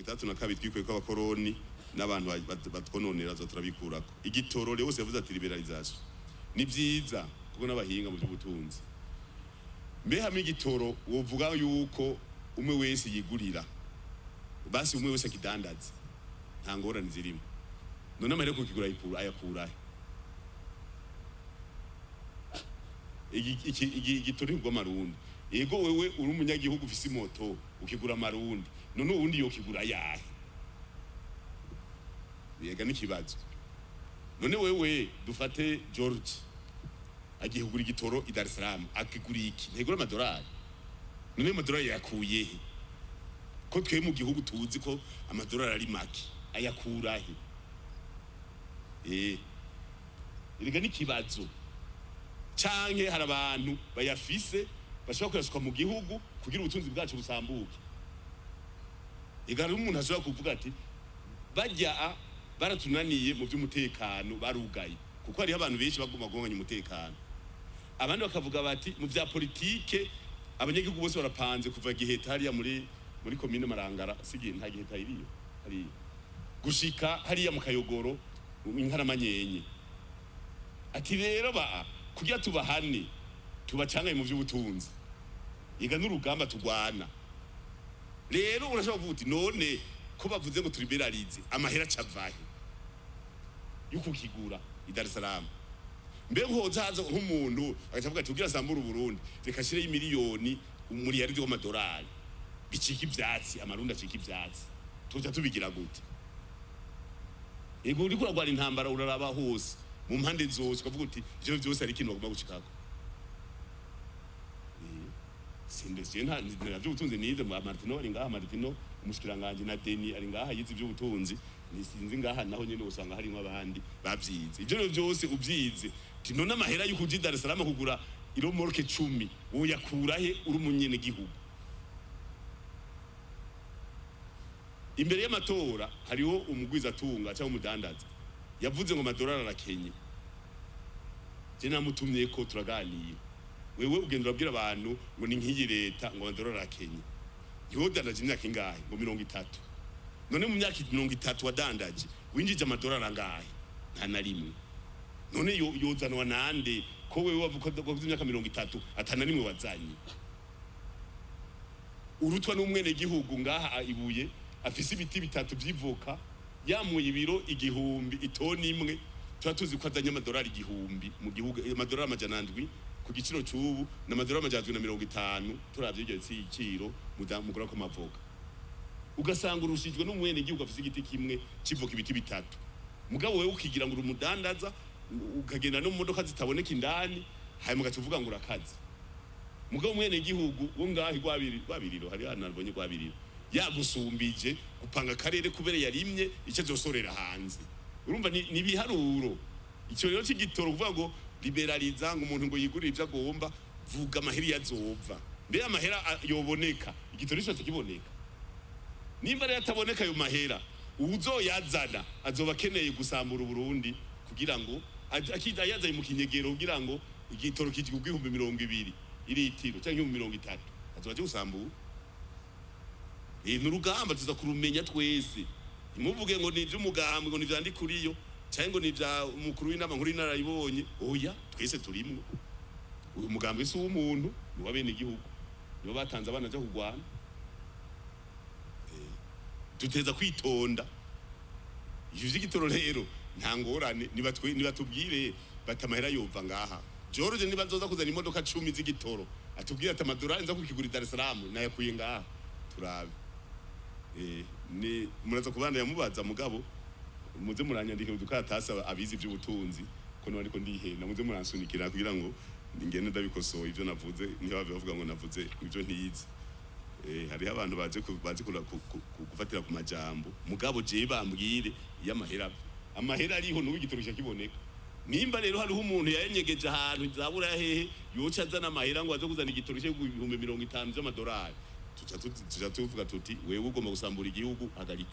32 twikwe ko abakoroni n'abantu batwononera zo turabikurako igitoro rero yavuze ati liberalisation ni byiza kuko n'abahinga mu by'ubutunzi mbe hamwe igitoro wovuga yuko umwe wese yigurira basi umwe wese akidandaza nta ngorane zirimo none amare kukigura ayakura igitoro ngo marundi ego wewe uri umunyagihugu ufise moto ukigura marundi none ubundi yo kigura yahe yega n'ikibazo none wewe dufate George agiye kugura igitoro i Dar es Salaam akigura iki ntegura amadolari none amadolari yakuye he ko twe mu gihugu tuzi ko amadolari ari make ayakura he yega n'ikibazo canke hari abantu bayafise bashobora kuyasuka mu gihugu kugira ubutunzi bwacu busambuke igara umuntu ashobora kuvuga ati bajya baratunaniye mu by'umutekano barugaye kuko hari abantu benshi baguma gonganya umutekano abandi bakavuga bati mu bya politike abanyagihugu bose barapanze kuva giheta hariya muri commune Marangara sigiye nta giheta iriyo hari gushika hariya mu Kayogoro Inkaramanyenye ati rero kugira tubahane tubacangaye mu by'ubutunzi iga n'urugamba tugwana rero urashobora kuvuga uti none ko bavuze ngo turiberalize amahera cavahe yuko kigura i Dar es Salaam mbe hozaza nk'umuntu akavuga ati ugira sambura Burundi reka shire y'imiliyoni muri yari y'amadolari bicika ivyatsi amarundi acika ivyatsi tuja tubigira gute ego uri kuragwara intambara uraraba hose mu mpande zose ukavuga uti ivyo byose ari kintu bagomba gucikako sindese nta by'ubutunzi nize mu Martino ari ngaha Martino umushikiranganje na Deni ari ngaha yize iby'ubutunzi nisinzi ngaha naho nyine usanga harimo abandi babyize ivyo byose ubyize tino n'amahera yo kuji Dar es Salaam kugura iromoroke 10 wo yakura he uri umunyene gihugu imbere y'amatora hariho umugwiza tunga cyangwa umudandaza yavuze ngo amadolari arakenye je namutumye ko turaganira wewe ugenda urabwira abantu ngo ni nk'iyi leta ngo amadolari arakenye yodandaje imyaka ingahe ngo 30 none mu myaka 30 wadandaje winjije amadolari angahe nta na rimwe none yozanwa nande ko wewe wavuga ko imyaka 30 atana rimwe wazanye urutwa n'umwene gihugu ngaha ibuye afise ibiti bitatu by'ivoka yamuye ibiro 1000 itoni imwe tuzi ko azanye amadolari 1000 mu gihugu amadolari amajana ku giciro cy'ubu n'amadolari amajana 250 turavye iryo cyiciro mugura ko mavoka ugasanga urushijwe n'umwene gihugu afise igiti kimwe kivoka ibiti bitatu mugabo wewe ukigira ngo umudandaza ukagenda no mu modoka zitaboneka indani hanyuma gatuvuga ngo urakaze mugabo umwene gihugu wo ngahi rwabiriro hari hano nabonye rwabiriro yagusumbije gupanga karere kubere yarimye icyo zosorera hanze urumva ni biharuro icyo rero cy'igitoro kuvuga ngo liberaliza ngo umuntu ngo yigurire ivyo agomba vuga amahera yazova mbe amahera yoboneka igitoro cyo kiboneka nimba rero ataboneka ayo mahera uzoyazana azoba keneye gusambura Burundi kugira ngo akida yazaye mu kinyegero kugira ngo igitoro kijigwe 200 iritiro cyangwa 30 azoba gusambura n'urugamba tuza kurumenya twese imuvuge ngo ni by'umugambi ngo ni vyandikuriyo cyangwa ngo ni vya umukuru w'inama nkuru inarayibonye oya twese turimwe uyu mugambi si w'umuntu ni wabene igihugu nibo batanze abana cyo kugwana duteza kwitonda ivyo vy'igitoro rero nta ngorane nibatubwire batamahera yova ngaha George nibazoza kuzana imodoka 10 z'igitoro atubwire ati amadolari nza kukigura Dar es Salaam nayakuye ngaha turabe ni muraza kubanda yamubaza mugabo muze muranyandike udukatasa abizi by'ubutunzi ko no ariko ndihena muze muransunikira kugira ngo ngende ndabikosoye ivyo navuze niho bavuga ngo navuze ivyo ntiyize hari abantu baje gufatira ku majambo mugabo je bambwire amahera ariho n'uwigitorisha kiboneka nimba rero hariho umuntu yayenyegeje ahantu zabura hehe yoca azana amahera ngo aze kuzana igitorisha 50 by'amadolari tuja tuvuga tuti wewe ugomba gusambura igihugu hagarika